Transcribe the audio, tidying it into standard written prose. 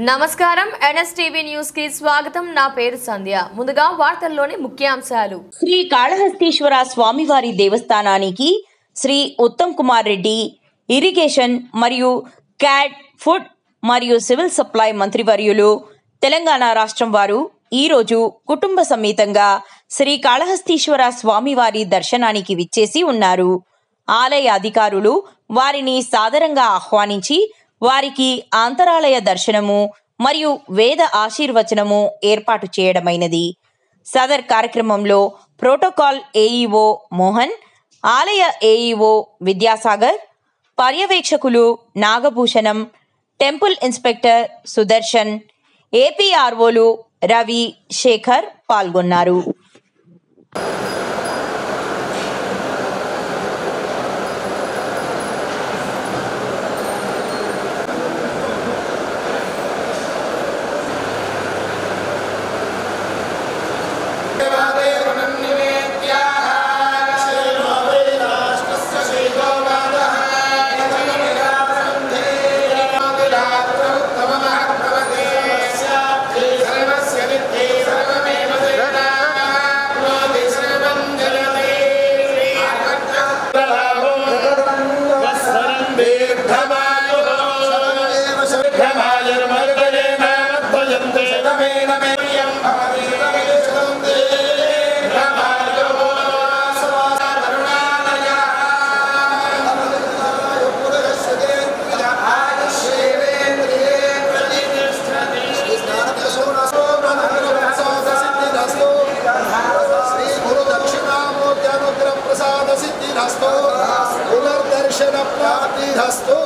నమస్కారం NSTV news కి స్వాగతం. నా పేరు సంధ్య. ముందుగా వార్తల్లోని ముఖ్యాంశాలు. శ్రీ కాళహస్తీశ్వర స్వామివారి దేవస్థానానికి శ్రీ ఉత్తమ్ కుమార్ రెడ్డి ఇరిగేషన్ మరియు క్యాడ్ ఫుడ్ మరియు సివిల్ సప్లై మంత్రివర్యులు తెలంగాణ రాష్ట్రం వారు ఈరోజు కుటుంబ సమేతంగా శ్రీ కాళహస్తీశ్వర స్వామివారి దర్శనానికి విచ్చేసి ఉన్నారు. ఆలయ అధికారులు వారిని సాదరంగా ఆహ్వానించి వారికి ఆంతరాలయ దర్శనము మరియు వేద ఆశీర్వచనము ఏర్పాటు చేయడమైనది. సదర్ కార్యక్రమంలో ప్రోటోకాల్ ఏఈఓ మోహన్, ఆలయ ఏఈఓ విద్యాసాగర్, పర్యవేక్షకులు నాగభూషణం, టెంపుల్ ఇన్స్పెక్టర్ సుదర్శన్, ఏపీఆర్ఓలు రవి, శేఖర్ పాల్గొన్నారు. पुनर्दर्शन प्राप्तिरस्तु।